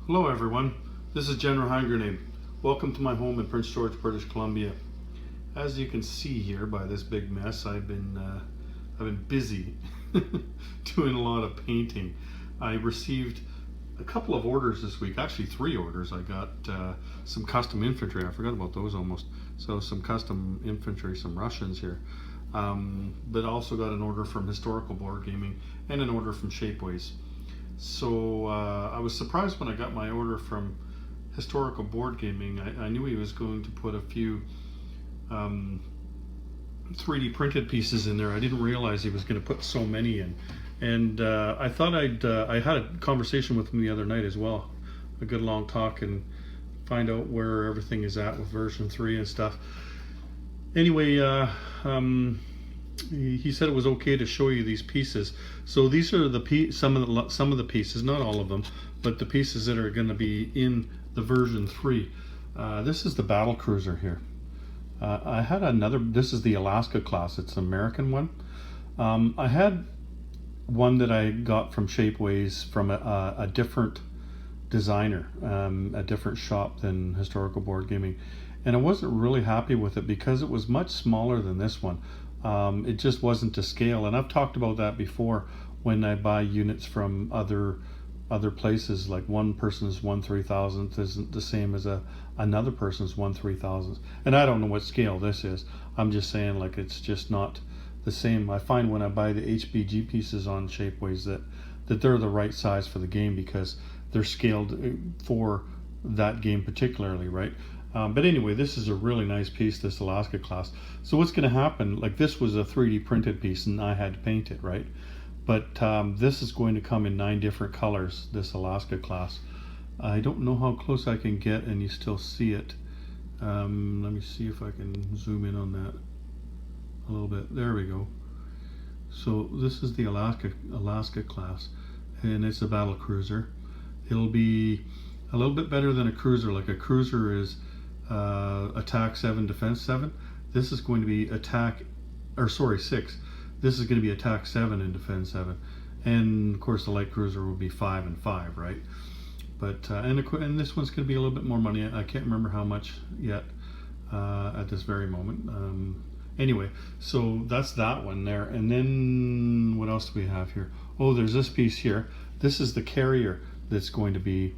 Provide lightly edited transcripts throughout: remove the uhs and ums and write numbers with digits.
Hello everyone, this is General Hand Grenade. Welcome to my home in Prince George, British Columbia. As you can see here by this big mess, I've been busy doing a lot of painting. I received a couple of orders this week, actually 3 orders. I got some custom infantry, I forgot about those almost. So some custom infantry, some Russians here. But also got an order from Historical Board Gaming and an order from Shapeways. So I was surprised when I got my order from Historical Board Gaming. I knew he was going to put a few 3D printed pieces in there. I didn't realize he was going to put so many in. And I thought I had a conversation with him the other night as well. A good long talk and find out where everything is at with version 3 and stuff. Anyway, he said it was okay to show you these pieces. So these are the some of the pieces, not all of them, but the pieces that are going to be in the version 3. This is the battle cruiser here. I had another. This is the Alaska class. It's an American one. I had one that I got from Shapeways from a different designer, a different shop than Historical Board Gaming, and I wasn't really happy with it because it was much smaller than this one. It just wasn't to scale, and I've talked about that before when I buy units from other places. Like one person's 1/3000th isn't the same as another person's 1/3000th, and I don't know what scale this is. I'm just saying, like, it's just not the same. I find when I buy the HBG pieces on Shapeways that they're the right size for the game because they're scaled for that game particularly, right? But anyway, this is a really nice piece, this Alaska class. So what's going to happen, like this was a 3D printed piece and I had to paint it, right? But this is going to come in 9 different colors, this Alaska class. I don't know how close I can get and you still see it. Let me see if I can zoom in on that a little bit. There we go. So this is the Alaska class, and it's a battle cruiser. It'll be a little bit better than a cruiser. Like a cruiser is attack 7, defense 7. This is going to be 6. This is going to be attack 7 and defense 7. And of course the light cruiser will be 5 and 5, right? But and this one's going to be a little bit more money. I can't remember how much yet at this very moment. Anyway, so that's that one there. And then what else do we have here? Oh, there's this piece here. This is the carrier that's going to be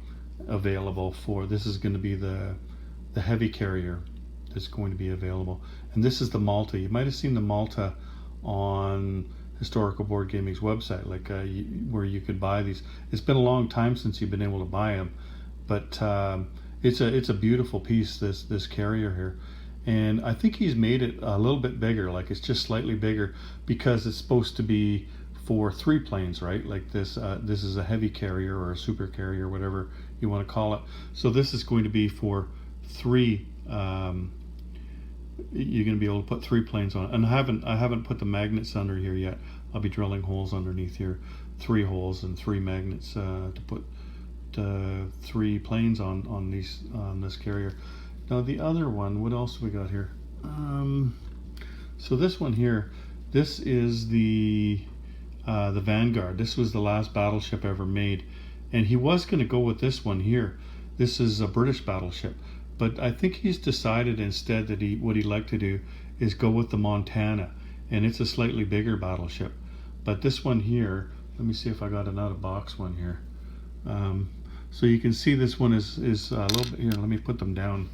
available for. This is going to be the heavy carrier that's going to be available. And this is the Malta. You might have seen the Malta on Historical Board Gaming's website, like where you could buy these. It's been a long time since you've been able to buy them, but it's a beautiful piece, this carrier here. And I think he's made it a little bit bigger, like it's just slightly bigger because it's supposed to be for 3 planes, right? Like this is a heavy carrier or a super carrier, whatever you want to call it. So this is going to be for 3. You're going to be able to put 3 planes on it. And I haven't put the magnets under here yet. I'll be drilling holes underneath here, 3 holes and 3 magnets to put 3 planes on this carrier. Now the other one, what else we got here? So this one here, this is the Vanguard. This was the last battleship ever made, and he was going to go with this one here. This is a British battleship, but I think he's decided instead that what he'd like to do is go with the Montana, and it's a slightly bigger battleship. But this one here, let me see if I got an out of box one here. So you can see this one is a little bit here. Let me put them down.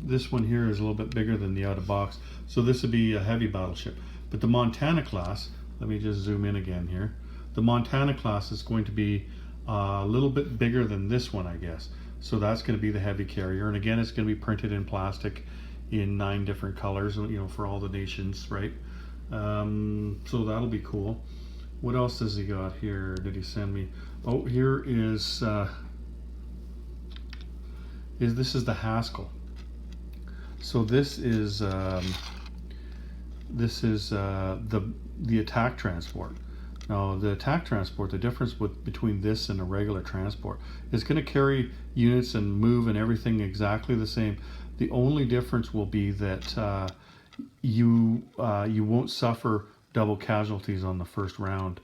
This one here is a little bit bigger than the out of box. So this would be a heavy battleship. But the Montana class, let me just zoom in again here. The Montana class is going to be a little bit bigger than this one, I guess. So that's going to be the heavy carrier. And again, it's going to be printed in plastic in 9 different colors, you know, for all the nations, right? So that'll be cool. What else has he got here? Did he send me? Oh, here is this is the Haskell. So this is the attack transport. Now the attack transport, the difference between this and a regular transport, is going to carry units and move and everything exactly the same. The only difference will be that you won't suffer double casualties on the first round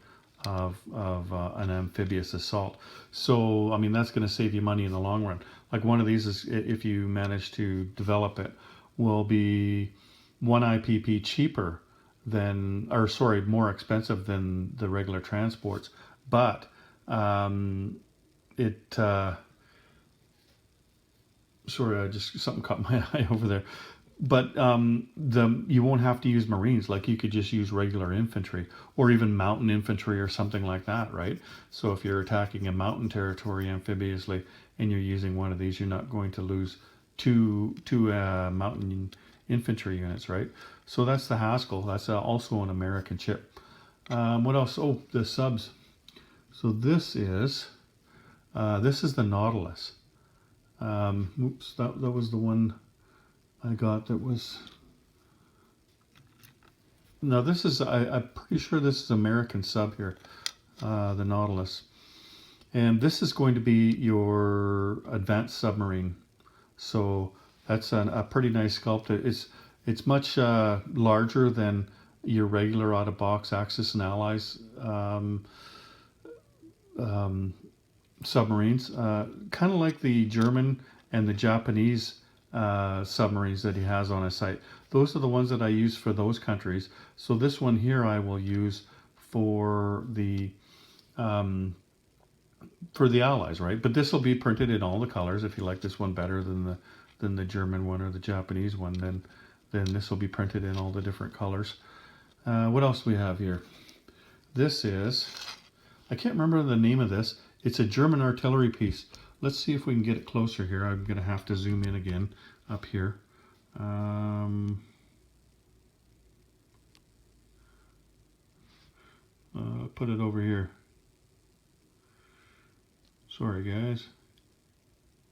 of an amphibious assault. So, I mean, that's going to save you money in the long run. Like one of these is, if you manage to develop it, will be 1 IPP cheaper than, or sorry, more expensive than the regular transports. But sorry, I just something caught my eye over there. But you won't have to use Marines. Like you could just use regular infantry or even mountain infantry or something like that, right? So if you're attacking a mountain territory amphibiously and you're using one of these, you're not going to lose two mountain infantry units, right? So that's the Haskell. That's also an American ship. What else? Oh, the subs. So this is the Nautilus. Oops, that was the one I got that was. Now this is, I'm pretty sure this is American sub here, the Nautilus. And this is going to be your advanced submarine. So that's a pretty nice sculpt. It's much larger than your regular out-of-box Axis and Allies submarines. Kind of like the German and the Japanese submarines that he has on his site. Those are the ones that I use for those countries. So this one here I will use for the Allies, right? But this will be printed in all the colors. If you like this one better than the German one or the Japanese one, then this will be printed in all the different colors. What else do we have here? This is, I can't remember the name of this. It's a German artillery piece. Let's see if we can get it closer here. I'm going to have to zoom in again up here. Put it over here. Sorry guys,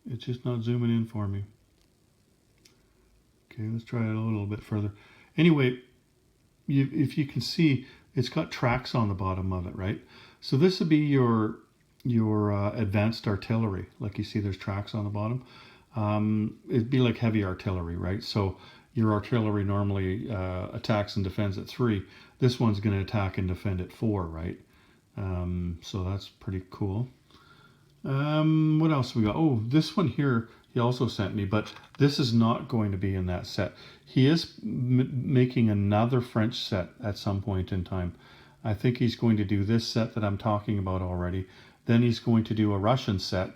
it's just not zooming in for me. Okay, let's try it a little bit further. Anyway, if you can see, it's got tracks on the bottom of it, right? So this would be your advanced artillery. Like you see, there's tracks on the bottom. It'd be like heavy artillery, right? So your artillery normally attacks and defends at 3. This one's going to attack and defend at 4, right? So that's pretty cool. What else we got? Oh, this one here he also sent me, but this is not going to be in that set. He is making another French set at some point in time. I think he's going to do this set that I'm talking about already. Then he's going to do a Russian set,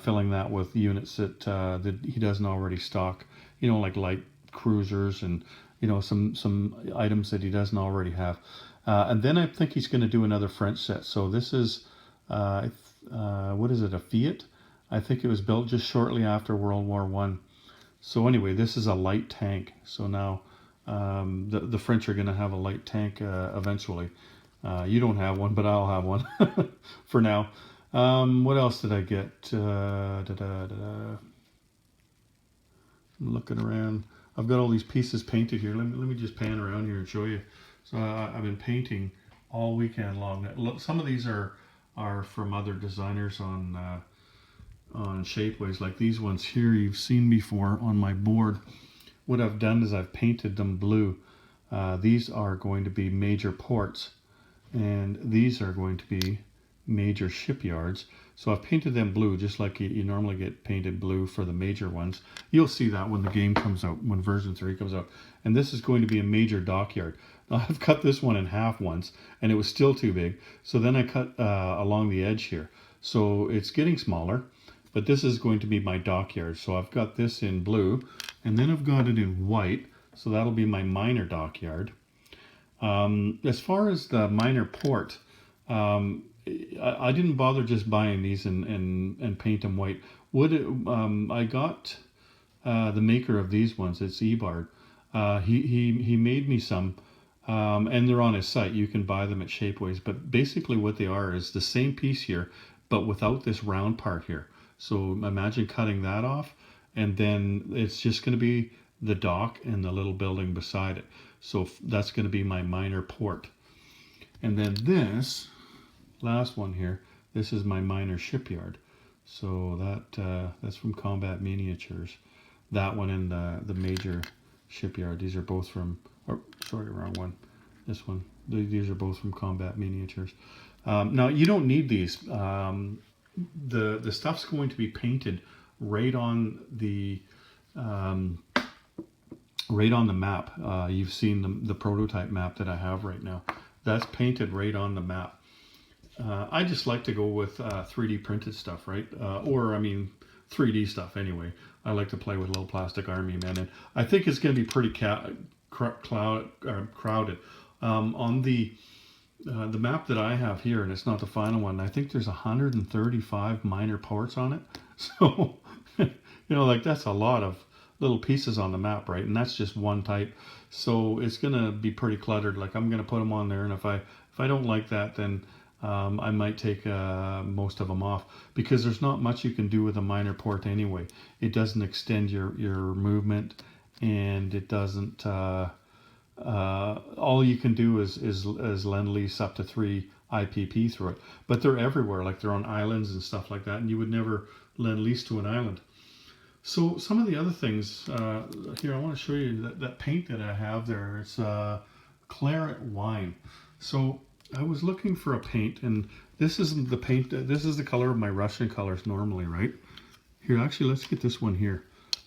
filling that with units that he doesn't already stock. You know, like light cruisers and some items that he doesn't already have. And then I think he's going to do another French set. So this is what is it, a Fiat? I think it was built just shortly after World War I. So anyway, this is a light tank. So now the French are going to have a light tank eventually. You don't have one, but I'll have one for now. What else did I get? I'm looking around. I've got all these pieces painted here. Let me just pan around here and show you. So I've been painting all weekend long. Some of these are from other designers on Shapeways, like these ones here you've seen before on my board. What I've done is I've painted them blue. These are going to be major ports, and these are going to be major shipyards. So I've painted them blue, just like you normally get painted blue for the major ones. You'll see that when the game comes out, when version 3 comes out. And this is going to be a major dockyard. Now, I've cut this one in half once, and it was still too big. So then I cut along the edge here. So it's getting smaller, but this is going to be my dockyard. So I've got this in blue, and then I've got it in white. So that'll be my minor dockyard. As far as the minor port, I didn't bother just buying these and paint them white. I got the maker of these ones. It's Ebard. He made me some, and they're on his site. You can buy them at Shapeways. But basically, what they are is the same piece here, but without this round part here. So imagine cutting that off, and then it's just going to be the dock and the little building beside it. So that's going to be my minor port. And then this last one here, this is my minor shipyard. So that's from Combat Miniatures. That one and the major shipyard. These are both from, oh, sorry, wrong one. This one. These are both from Combat Miniatures. Now you don't need these. The stuff's going to be painted right on the um, right on the map. You've seen the prototype map that I have right now. That's painted right on the map. I just like to go with 3D printed stuff, right? Or I mean, 3D stuff anyway. I like to play with little plastic army men, and I think it's going to be pretty crowded. On the map that I have here, and it's not the final one, I think there's 135 minor ports on it. So, like that's a lot of little pieces on the map, right? And that's just one type. So it's gonna be pretty cluttered. Like I'm gonna put them on there, and if I don't like that, then I might take most of them off, because there's not much you can do with a minor port anyway. It doesn't extend your movement, and it doesn't. All you can do is lend lease up to 3 IPP through it, but they're everywhere. Like they're on islands and stuff like that, and you would never lend lease to an island. So some of the other things here, I want to show you that paint that I have there. It's claret wine. So I was looking for a paint, and this isn't the paint. This is the color of my Russian colors normally, right? Here, actually, let's get this one here.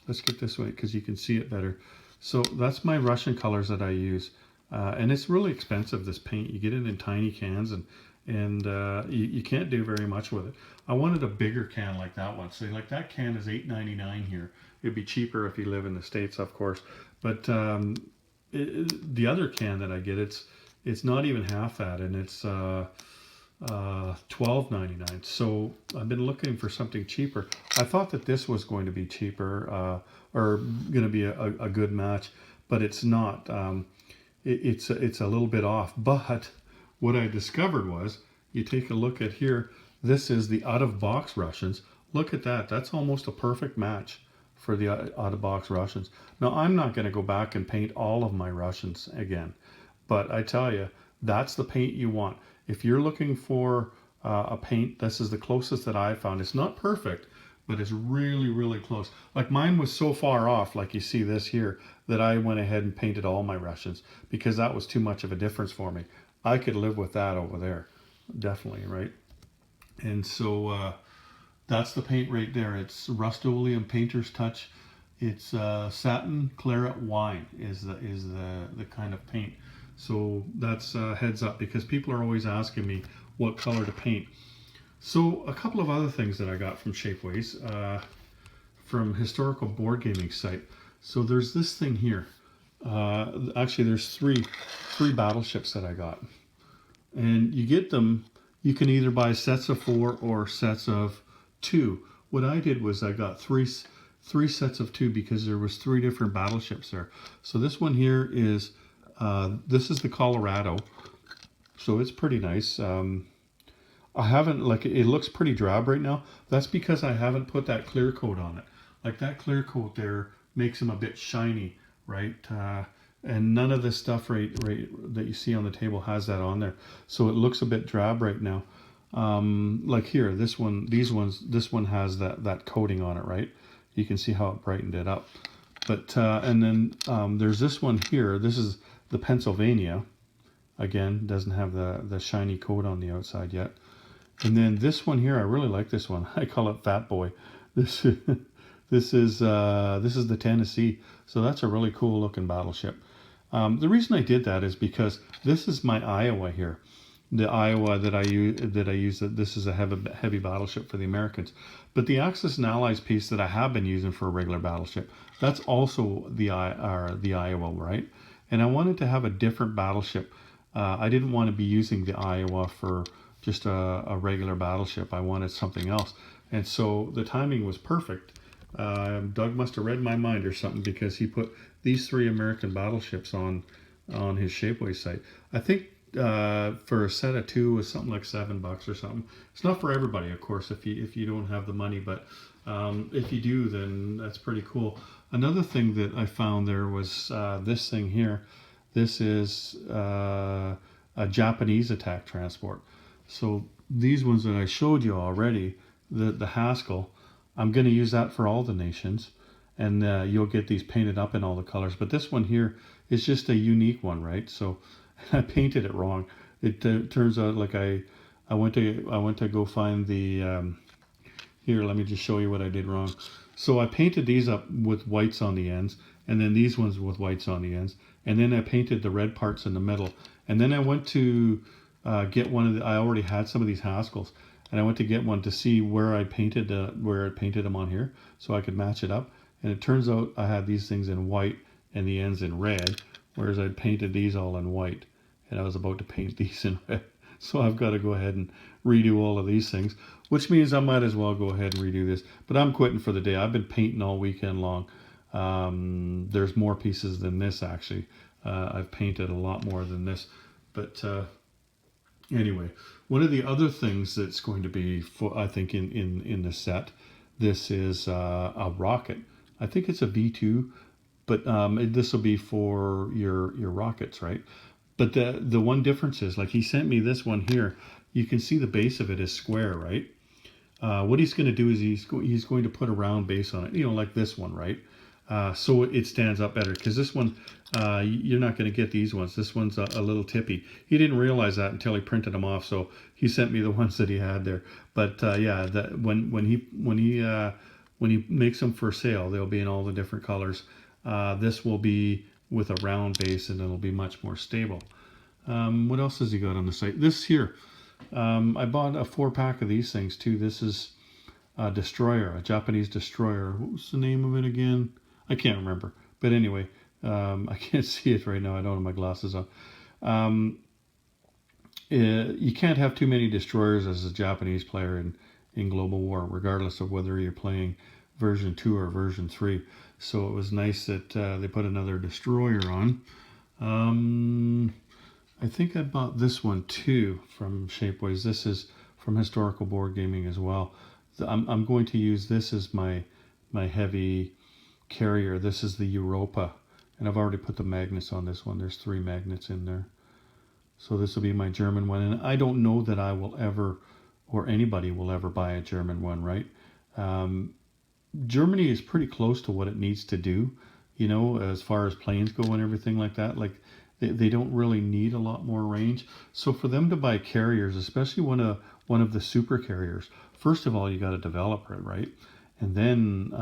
Let's get this way because you can see it better. So that's my Russian colors that I use, and it's really expensive, this paint. You get it in tiny cans, and you can't do very much with it. I wanted a bigger can like that one. So like that can is $8.99 here. It'd be cheaper if you live in the States, of course. But the other can that I get, it's not even half that, and it's $12.99. So I've been looking for something cheaper. I thought that this was going to be cheaper, or going to be a good match, but it's not. It's a little bit off. But what I discovered was, you take a look at here, this is the out-of-box Russians. Look at that. That's almost a perfect match for the out-of-box Russians. Now, I'm not going to go back and paint all of my Russians again, but I tell you, that's the paint you want. If you're looking for a paint, this is the closest that I found. It's not perfect, but it's really, really close. Like mine was so far off, like you see this here, that I went ahead and painted all my Russians because that was too much of a difference for me. I could live with that over there, definitely, right? And so that's the paint right there. It's Rust-Oleum Painter's Touch. It's satin claret wine is the kind of paint. So that's heads up, because people are always asking me what color to paint. So a couple of other things that I got from Shapeways, from Historical Board Gaming site. So there's this thing here. Actually, there's three battleships that I got, and you get them. You can either buy sets of 4 or sets of 2. What I did was I got three sets of 2 because there was 3 different battleships there. So this one here is this is the Colorado, so it's pretty nice. I haven't, like, it looks pretty drab right now. That's because I haven't put that clear coat on it. Like that clear coat there makes them a bit shiny, right? And none of this stuff right that you see on the table has that on there, so it looks a bit drab right now. Like here, this one has that coating on it, right? You can see how it brightened it up. But and then there's this one here. This is the Pennsylvania. Again, doesn't have the shiny coat on the outside yet. And then this one here, I really like this one. I call it Fat Boy. This is the Tennessee. So that's a really cool looking battleship. The reason I did that is because this is my Iowa here. The Iowa that I use. This is a heavy battleship for the Americans. But the Axis and Allies piece that I have been using for a regular battleship, that's also the Iowa, right? And I wanted to have a different battleship. I didn't want to be using the Iowa for just a regular battleship. I wanted something else. And so the timing was perfect. Doug must have read my mind or something, because he put these 3 American battleships on his Shapeways site. I think for a set of 2 was something like $7 or something. It's not for everybody, of course, if you don't have the money, but if you do, then that's pretty cool. Another thing that I found there was this thing here. This is a Japanese attack transport. So these ones that I showed you already, the Haskell, I'm going to use that for all the nations, and you'll get these painted up in all the colors. But this one here is just a unique one, right? So I painted it wrong. It turns out like I I went to go find the here, let me just show you what I did wrong. So I painted these up with whites on the ends, and then these ones with whites on the ends, and then I painted the red parts in the middle. And then I went to get one of the, I already had some of these Haskells, and I went to get one to see where I painted them on here, so I could match it up. And it turns out I had these things in white and the ends in red, whereas I'd painted these all in white, and I was about to paint these in red. So I've got to go ahead and redo all of these things, which means I might as well go ahead and redo this. But I'm quitting for the day. I've been painting all weekend long. There's more pieces than this, actually. I've painted a lot more than this. But anyway, one of the other things that's going to be, I think, in the set, this is a rocket. I think it's a V-2, but this will be for your rockets, right? But the one difference is, like, he sent me this one here. You can see the base of it is square, right? What he's going to do is he's going to put a round base on it, you know, like this one, right? So it stands up better, because this one, you're not going to get these ones. This one's a little tippy. He didn't realize that until he printed them off, so he sent me the ones that he had there. But yeah, when he makes them for sale, they'll be in all the different colors. This will be with a round base, and it'll be much more stable. What else has he got on the site? This here, I bought a 4-pack of these things too. This is a destroyer, a Japanese destroyer. What was the name of it again? I can't remember. But anyway, I can't see it right now. I don't have my glasses on. You can't have too many destroyers as a Japanese player in Global War, regardless of whether you're playing version 2 or version 3. So it was nice that they put another destroyer on. I think I bought this one too from Shapeways. This is from Historical Board Gaming as well. I'm going to use this as my heavy carrier. This is the Europa, and I've already put the magnets on this one. There's 3 magnets in there. So this will be my German one, and I don't know that I will ever, or anybody will ever, buy a German one, right? Germany is pretty close to what it needs to do, you know, as far as planes go and everything like that. Like, they don't really need a lot more range. So for them to buy carriers, especially one of the super carriers, first of all, you got to develop it, right? And then,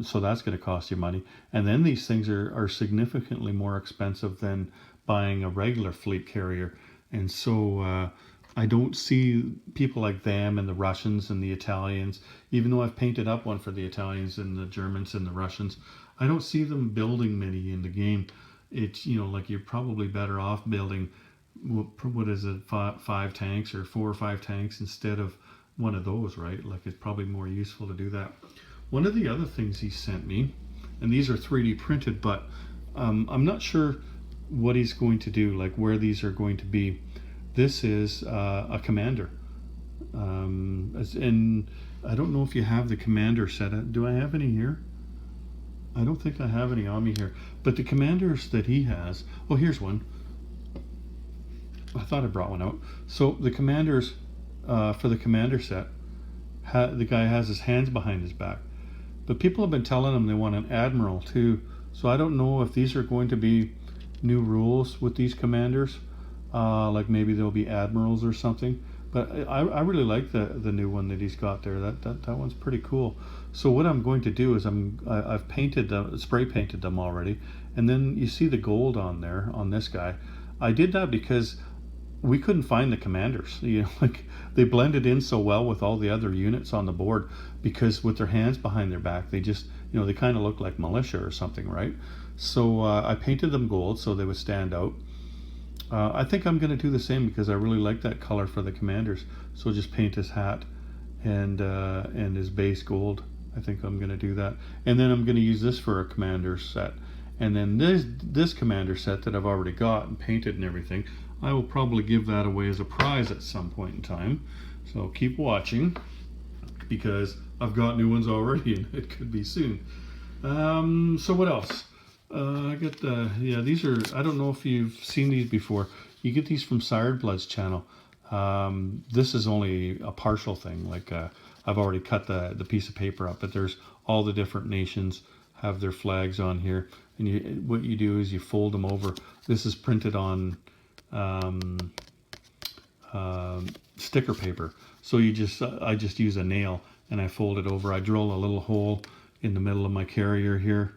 so that's going to cost you money. And then these things are significantly more expensive than buying a regular fleet carrier. And so I don't see people like them and the Russians and the Italians, even though I've painted up one for the Italians and the Germans and the Russians, I don't see them building many in the game. It's, you know, like, you're probably better off building, what is it, 5 tanks or 4 or 5 tanks instead of one of those, right? Like, it's probably more useful to do that. One of the other things he sent me, and these are 3D printed, but I'm not sure what he's going to do, like where these are going to be. This is a commander, and I don't know if you have the commander set. Do I have any here? I don't think I have any on me here, but the commanders that he has, oh, here's one. I thought I brought one out. So the commanders, for the commander set, the guy has his hands behind his back, but people have been telling him they want an admiral too. So I don't know if these are going to be new rules with these commanders, like maybe there'll be admirals or something. But I really like the new one that he's got there. That one's pretty cool. So what I'm going to do is I've painted them, spray painted them already, and then you see the gold on there on this guy. I did that because we couldn't find the commanders. You know, like, they blended in so well with all the other units on the board, because with their hands behind their back, they just, you know, they kind of look like militia or something, right? So I painted them gold so they would stand out. I think I'm going to do the same because I really like that color for the commanders. So just paint his hat and his base gold. I think I'm going to do that. And then I'm going to use this for a commander set. And then this commander set that I've already got and painted and everything, I will probably give that away as a prize at some point in time. So keep watching, because I've got new ones already and it could be soon. So what else? I got yeah, these are, I don't know if you've seen these before. You get these from Sired Blood's channel. This is only a partial thing. Like, I've already cut the piece of paper up, but there's all the different nations have their flags on here. And what you do is you fold them over. This is printed on sticker paper. So you just I just use a nail and I fold it over. I drill a little hole in the middle of my carrier here,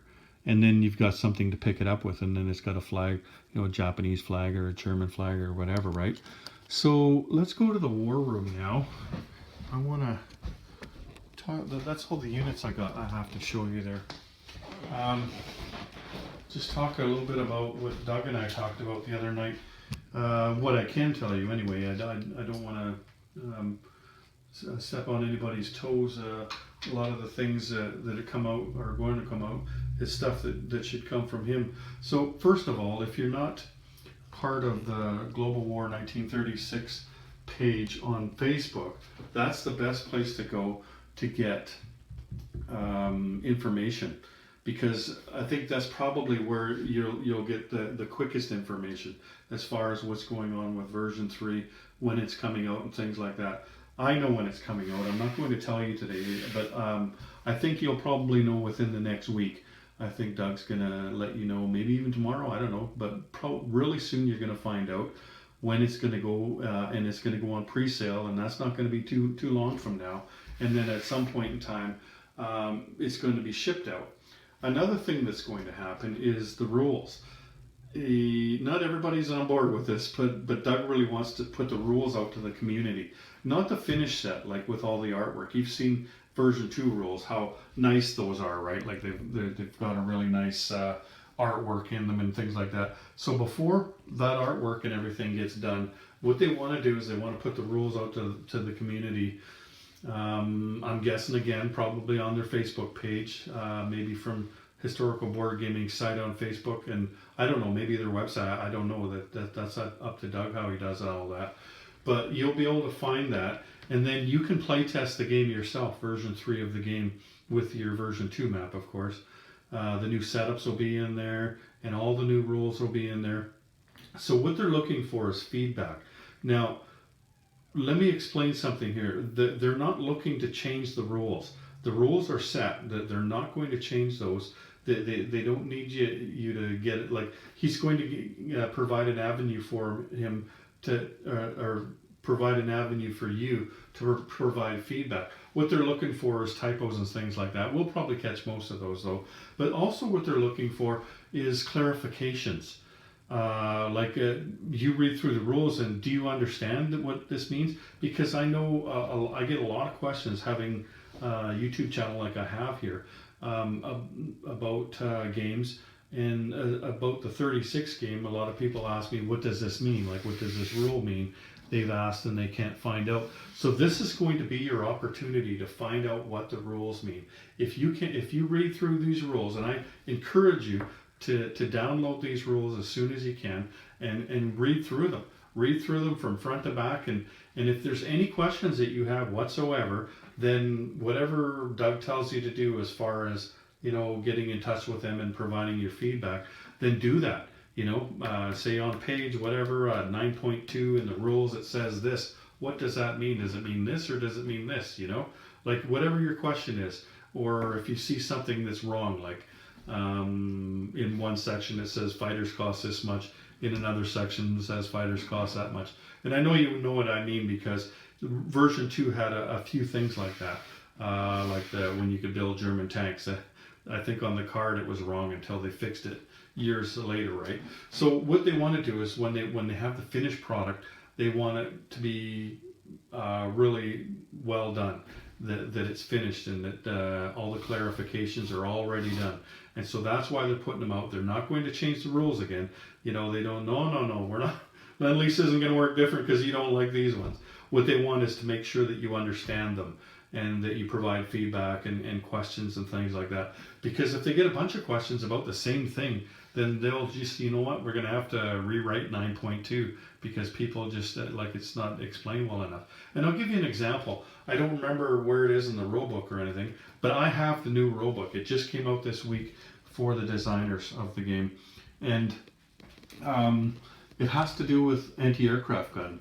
and then you've got something to pick it up with, and then it's got a flag, a Japanese flag or a German flag or whatever, right? So let's go to the war room now. I want to talk. That's all the units I have to show you there. Just talk a little bit about what Doug and I talked about the other night. What I can tell you anyway, I don't want to step on anybody's toes. A lot of the things that have come out or are going to come out is stuff that should come from him. So first of all, if you're not part of the Global War 1936 page on Facebook, that's the best place to go to get information, because I think that's probably where you'll get the quickest information as far as what's going on with version 3, when it's coming out and things like that. I know when it's coming out. I'm not going to tell you today, but I think you'll probably know within the next week. I think Doug's going to let you know, maybe even tomorrow, I don't know, but really soon you're going to find out when it's going to go, and it's going to go on pre-sale, and that's not going to be too long from now. And then at some point in time, it's going to be shipped out. Another thing that's going to happen is the rules. Not everybody's on board with this, but Doug really wants to put the rules out to the community. Not the finished set, like with all the artwork. You've seen version 2 rules, how nice those are, right? Like they've got a really nice artwork in them and things like that. So before that artwork and everything gets done, what they want to do is they want to put the rules out to the community. I'm guessing again, probably on their Facebook page, maybe from Historical Board Gaming site on Facebook, and I don't know, maybe their website. I don't know, that's up to Doug how he does all that. But you'll be able to find that, and then you can play test the game yourself, version 3 of the game, with your version 2 map, of course. The new setups will be in there, and all the new rules will be in there. So what they're looking for is feedback. Now, let me explain something here. They're not looking to change the rules. The rules are set. They're not going to change those. They don't need you to get it. Like, he's going to provide an avenue for him to, or provide an avenue for you to provide feedback. What they're looking for is typos and things like that. We'll probably catch most of those though. But also what they're looking for is clarifications. You read through the rules and do you understand what this means? Because I know I get a lot of questions having a YouTube channel like I have here about games, and about the 36 game. A lot of people ask me, what does this mean? Like, what does this rule mean? They've asked and they can't find out. So this is going to be your opportunity to find out what the rules mean. If you read through these rules, and I encourage you to download these rules as soon as you can and read through them. Read through them from front to back, and if there's any questions that you have whatsoever, then whatever Doug tells you to do as far as, getting in touch with them and providing your feedback, then do that. Say on page whatever, 9.2 in the rules it says this. What does that mean? Does it mean this or does it mean this? Like whatever your question is, or if you see something that's wrong, like in one section it says fighters cost this much, in another section it says fighters cost that much. And I know you know what I mean, because version 2 had a few things like that, when you could build German tanks. I think on the card it was wrong until they fixed it years later, right? So what they want to do is when they have the finished product, they want it to be really well done, that it's finished, and that all the clarifications are already done. And so that's why they're putting them out. They're not going to change the rules again. They don't, no, we're not. Lend-Lease isn't going to work different because you don't like these ones. What they want is to make sure that you understand them and that you provide feedback and questions and things like that. Because if they get a bunch of questions about the same thing, then they'll just, we're going to have to rewrite 9.2 because people just, it's not explained well enough. And I'll give you an example. I don't remember where it is in the rulebook or anything, but I have the new rulebook. It just came out this week for the designers of the game. And it has to do with anti-aircraft gun.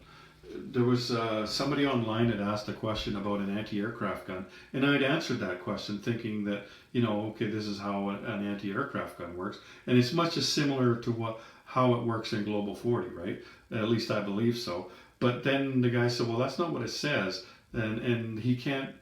There was somebody online that asked a question about an anti-aircraft gun, and I'd answered that question thinking that, okay, this is how an anti-aircraft gun works, and it's much as similar to how it works in Global 40, right? At least I believe so. But then the guy said, well, that's not what it says, and he can't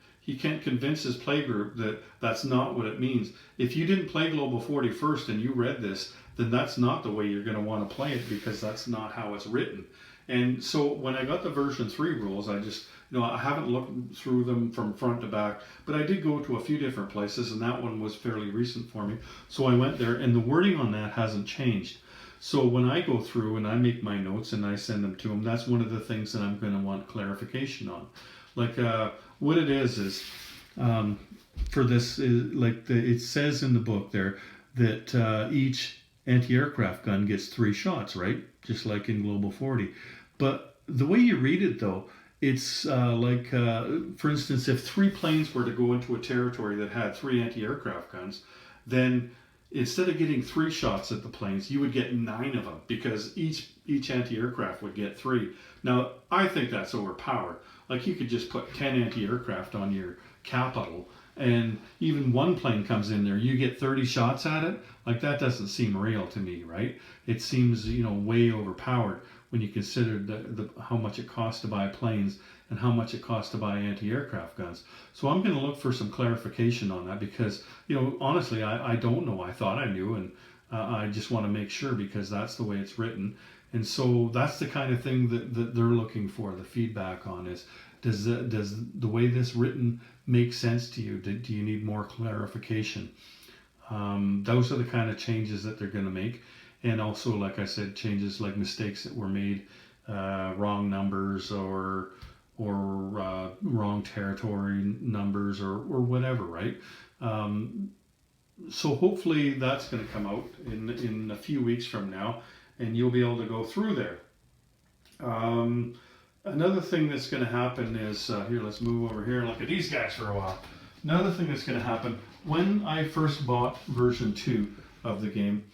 convince his play group that that's not what it means. If you didn't play Global 40 first and you read this, then that's not the way you're going to want to play it, because that's not how it's written. And so when I got the version 3 rules, I just, I haven't looked through them from front to back, but I did go to a few different places, and that one was fairly recent for me. So I went there, and the wording on that hasn't changed. So when I go through and I make my notes and I send them to them, that's one of the things that I'm going to want clarification on. Like what it is for this, it says in the book there that each anti-aircraft gun gets 3 shots, right? Just like in Global 40. But the way you read it, though, it's for instance, if 3 planes were to go into a territory that had 3 anti-aircraft guns, then instead of getting 3 shots at the planes, you would get 9 of them, because each anti-aircraft would get 3. Now, I think that's overpowered. Like, you could just put 10 anti-aircraft on your capital, and even one plane comes in there, you get 30 shots at it. Like, that doesn't seem real to me, right? It seems, way overpowered when you consider how much it costs to buy planes and how much it costs to buy anti-aircraft guns. So I'm going to look for some clarification on that, because, honestly, I don't know. I thought I knew, and I just want to make sure, because that's the way it's written. And so that's the kind of thing that they're looking for, the feedback on is, does the way this written make sense to you? Do you need more clarification? Those are the kind of changes that they're going to make. And also, like I said, changes like mistakes that were made, wrong numbers or wrong territory numbers or whatever, right? So hopefully that's going to come out in a few weeks from now, and you'll be able to go through there. Another thing that's going to happen is, here, let's move over here and look at these guys for a while. Another thing that's going to happen, when I first bought version 2 of the game,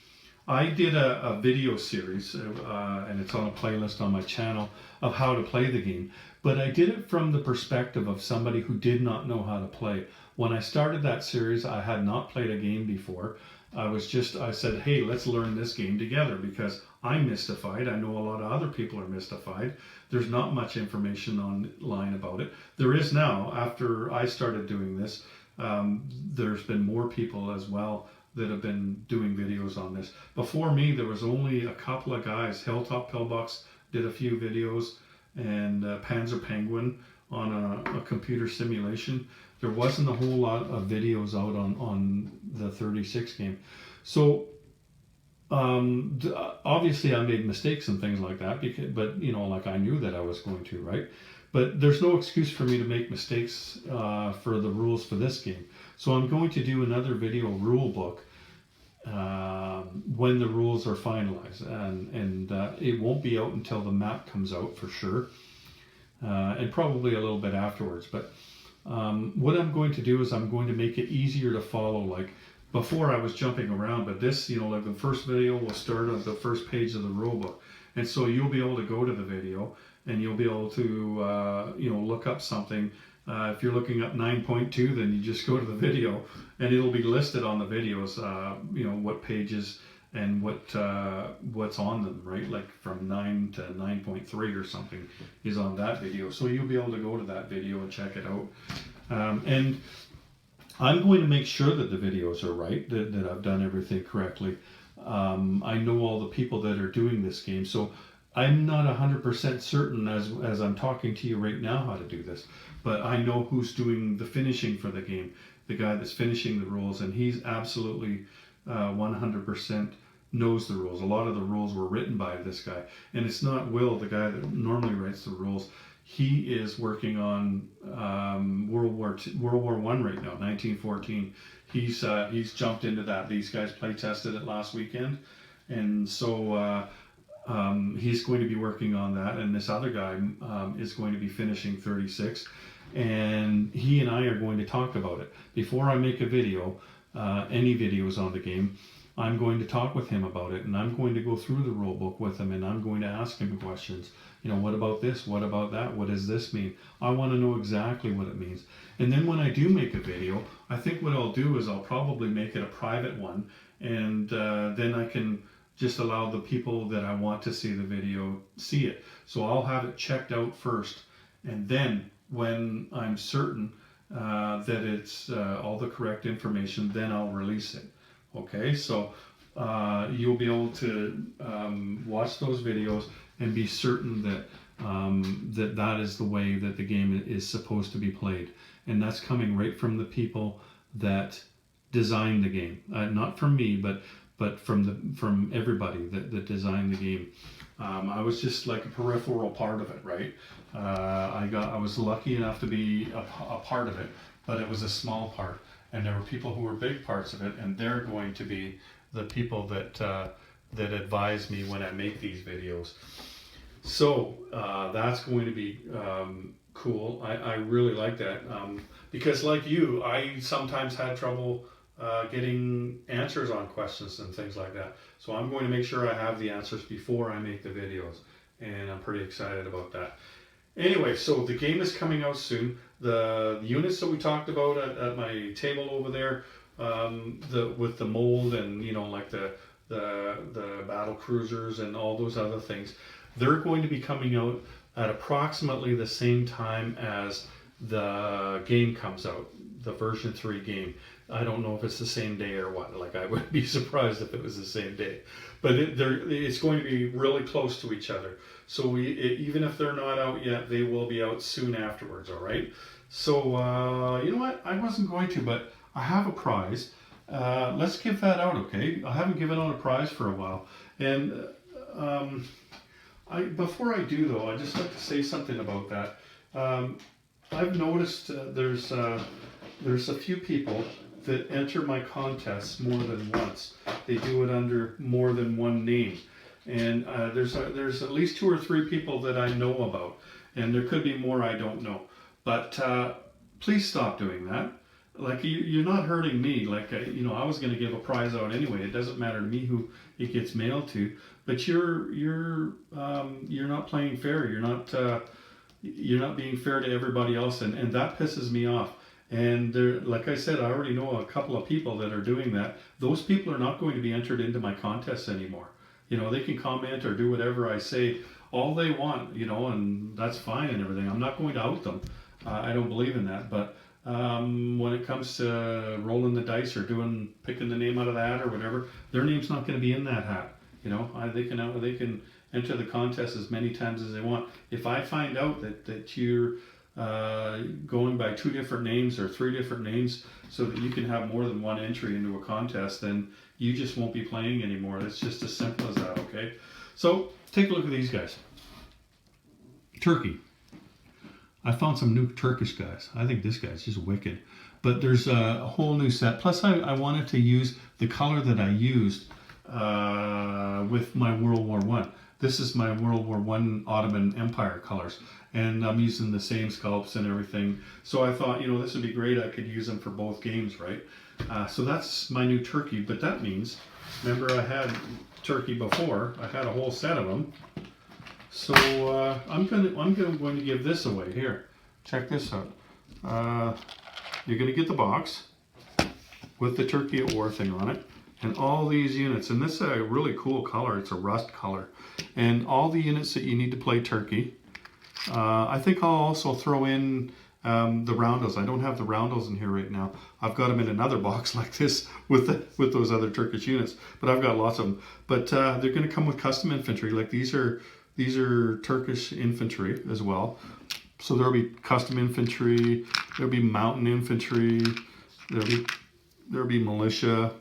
I did a video series, and it's on a playlist on my channel, of how to play the game. But I did it from the perspective of somebody who did not know how to play. When I started that series, I had not played a game before. I said, hey, let's learn this game together, because I'm mystified. I know a lot of other people are mystified. There's not much information online about it. There is now. After I started doing this, there's been more people as well that have been doing videos on this. Before me, there was only a couple of guys. Hilltop Pillbox did a few videos, and Panzer Penguin on a computer simulation. There wasn't a whole lot of videos out on the 36 game. So obviously I made mistakes and things like that, but like I knew that I was going to, right? But there's no excuse for me to make mistakes for the rules for this game. So I'm going to do another video rule book when the rules are finalized, and it won't be out until the map comes out for sure, and probably a little bit afterwards. But what I'm going to do is I'm going to make it easier to follow. Like before, I was jumping around, but this, like the first video will start on the first page of the rule book, and so you'll be able to go to the video and you'll be able to look up something. If you're looking up 9.2, then you just go to the video, and it'll be listed on the videos. What pages and what's on them, right? Like from 9 to 9.3 or something is on that video. So you'll be able to go to that video and check it out. And I'm going to make sure that the videos are right, that I've done everything correctly. I know all the people that are doing this game, so I'm not 100% certain as I'm talking to you right now how to do this, but I know who's doing the finishing for the game, the guy that's finishing the rules, and he's absolutely 100% knows the rules. A lot of the rules were written by this guy, and it's not Will, the guy that normally writes the rules. He is working on World War I right now, 1914. He's jumped into that. These guys play tested it last weekend, and so he's going to be working on that, and this other guy is going to be finishing 36, and he and I are going to talk about it. Before I make a video, any videos on the game, I'm going to talk with him about it, and I'm going to go through the rule book with him, and I'm going to ask him questions. What about this? What about that? What does this mean? I want to know exactly what it means. And then when I do make a video, I think what I'll do is I'll probably make it a private one, and then I can just allow the people that I want to see the video see it. So I'll have it checked out first, and then when I'm certain that it's all the correct information, then I'll release it. Okay, so you'll be able to watch those videos and be certain that that is the way that the game is supposed to be played, and that's coming right from the people that designed the game, not from me, but from everybody that designed the game. I was just like a peripheral part of it, right? I was lucky enough to be a part of it, but it was a small part, and there were people who were big parts of it, and they're going to be the people that advise me when I make these videos. So that's going to be cool. I really like that because, like you, I sometimes had trouble getting answers on questions and things like that. So I'm going to make sure I have the answers before I make the videos, and I'm pretty excited about that. Anyway, so the game is coming out soon. The units that we talked about at my table over there, with the mold and like the battle cruisers and all those other things, they're going to be coming out at approximately the same time as the game comes out, the version 3 game. I don't know if it's the same day or what. Like, I would be surprised if it was the same day, but it's going to be really close to each other. So even if they're not out yet, they will be out soon afterwards. All right. So you know what? I wasn't going to, but I have a prize. Let's give that out, okay? I haven't given out a prize for a while, and before I do though, I'd just like to say something about that. I've noticed there's a few people that enter my contests more than once. They do it under more than one name, and there's at least 2 or 3 people that I know about, and there could be more I don't know. But please stop doing that. Like, you're not hurting me. Like, I was going to give a prize out anyway. It doesn't matter to me who it gets mailed to. But you're not playing fair. You're not being fair to everybody else, and that pisses me off. And like I said, I already know a couple of people that are doing that. Those people are not going to be entered into my contests anymore. They can comment or do whatever I say all they want, and that's fine and everything. I'm not going to out them. I don't believe in that. But when it comes to rolling the dice or picking the name out of the hat or whatever, their name's not going to be in that hat. They can enter the contest as many times as they want. If I find out that you're going by 2 different names or 3 different names so that you can have more than one entry into a contest, then you just won't be playing anymore. It's just as simple as that, okay? So take a look at these guys. Turkey. I found some new Turkish guys. I think this guy's just wicked. But there's a whole new set. Plus I wanted to use the color that I used with my World War I. This is my World War I Ottoman Empire colors, and I'm using the same sculpts and everything. So I thought, this would be great. I could use them for both games, right? So that's my new Turkey. But that means, remember I had Turkey before. I had a whole set of them. So I'm going to give this away. Here, check this out. You're going to get the box with the Turkey at War thing on it, and all these units. And this is a really cool color. It's a rust color, and all the units that you need to play Turkey. I think I'll also throw in the roundels. I don't have the roundels in here right now. I've got them in another box like this with those other Turkish units, but I've got lots of them. But they're going to come with custom infantry. Like these are Turkish infantry as well. So there'll be custom infantry, there'll be mountain infantry, there'll be militia.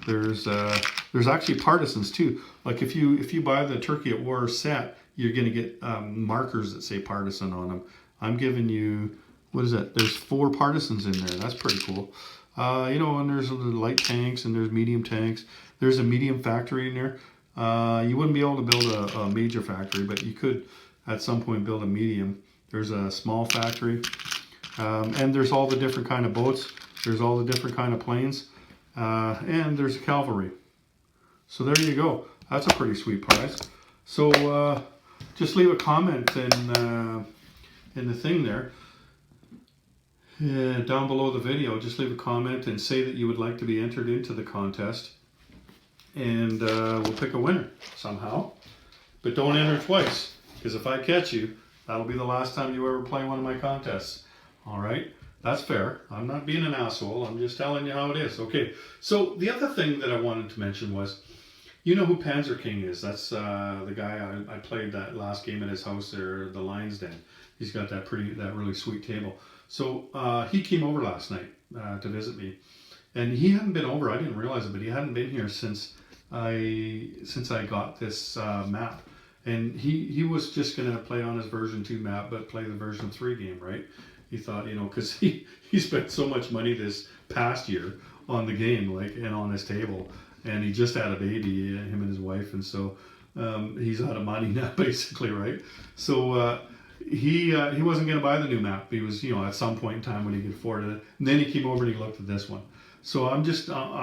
There's actually partisans too. Like if you buy the Turkey at War set, you're going to get markers that say partisan on them. I'm giving you, what is that? There's 4 partisans in there. That's pretty cool. And there's light tanks and there's medium tanks. There's a medium factory in there. You wouldn't be able to build a major factory, but you could at some point build a medium. There's a small factory, and there's all the different kind of boats. There's all the different kind of planes, and there's cavalry. So there you go. That's a pretty sweet prize. So just leave a comment in the thing there. Down below the video, just leave a comment and say that you would like to be entered into the contest. and we'll pick a winner somehow. But don't enter twice, because if I catch you, that'll be the last time you ever play one of my contests. All right? That's fair. I'm not being an asshole. I'm just telling you how it is. Okay. So the other thing that I wanted to mention was, you know who Panzer King is? That's the guy I played that last game at his house there, the Lion's Den. He's got that really sweet table. So he came over last night to visit me, and he hadn't been over. I didn't realize it, but he hadn't been here since I got this map. And he was just gonna play on his version 2 map, but play the version 3 game, right? He thought, you know, because he spent so much money this past year on the game, like, and on his table, and he just had a baby, him and his wife, and so he's out of money now, basically, right? So he wasn't going to buy the new map. He was, you know, at some point in time when he could afford it, and then he came over and he looked at this one. So I'm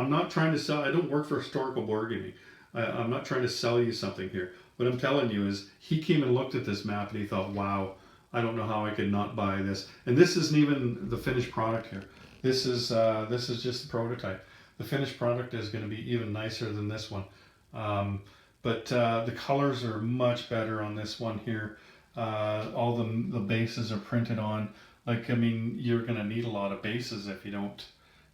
not trying to sell. I don't work for historical board gaming. I'm not trying to sell you something here. What I'm telling you is he came and looked at this map and he thought, wow, I don't know how I could not buy this. And this isn't even the finished product here. This is just the prototype. The finished product is going to be even nicer than this one. But the colors are much better on this one here. All the bases are printed on. Like, I mean, you're going to need a lot of bases if you don't,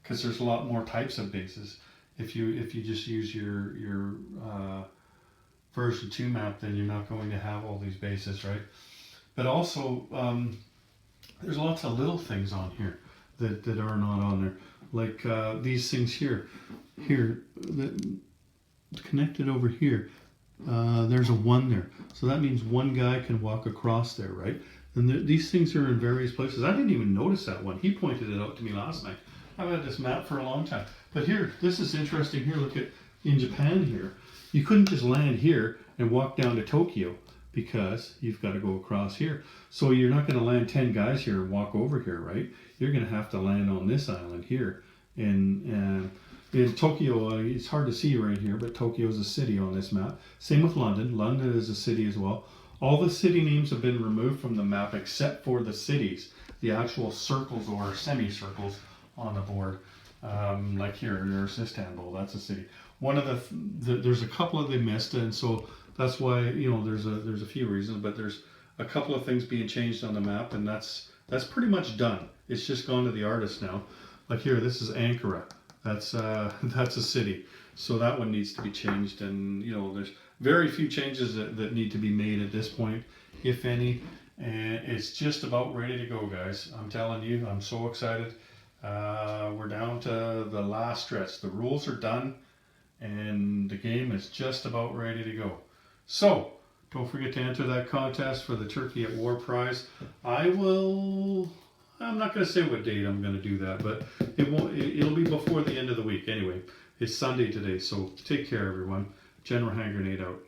because there's a lot more types of bases. If you just use your version 2 map, then you're not going to have all these bases, right? But also, there's lots of little things on here that are not on there. Like these things here, connected over here, there's a 1 there. So that means one guy can walk across there, right? And these things are in various places. I didn't even notice that one. He pointed it out to me last night. I've had this map for a long time. But here, this is interesting here. Look at, in Japan here, you couldn't just land here and walk down to Tokyo, because you've got to go across here. So you're not going to land 10 guys here and walk over here, right? You're going to have to land on this island here. And in Tokyo, it's hard to see right here, but Tokyo is a city on this map. Same with London. London is a city as well. All the city names have been removed from the map except for the cities, the actual circles or semicircles on the board. Like here, there's Istanbul, that's a city. One of there's a couple of they missed, and so that's why, you know, there's a few reasons, but there's a couple of things being changed on the map, and that's pretty much done. It's just gone to the artist now. Like here, this is Ankara. That's a city, so that one needs to be changed. And you know, there's very few changes that need to be made at this point, if any. And it's just about ready to go, guys. I'm telling you, I'm so excited. We're down to the last stretch. The rules are done, and the game is just about ready to go. So, don't forget to enter that contest for the Turkey at War prize. I'm not going to say what date I'm going to do that, but it'll be before the end of the week anyway. It's Sunday today, so take care, everyone. General Hand Grenade out.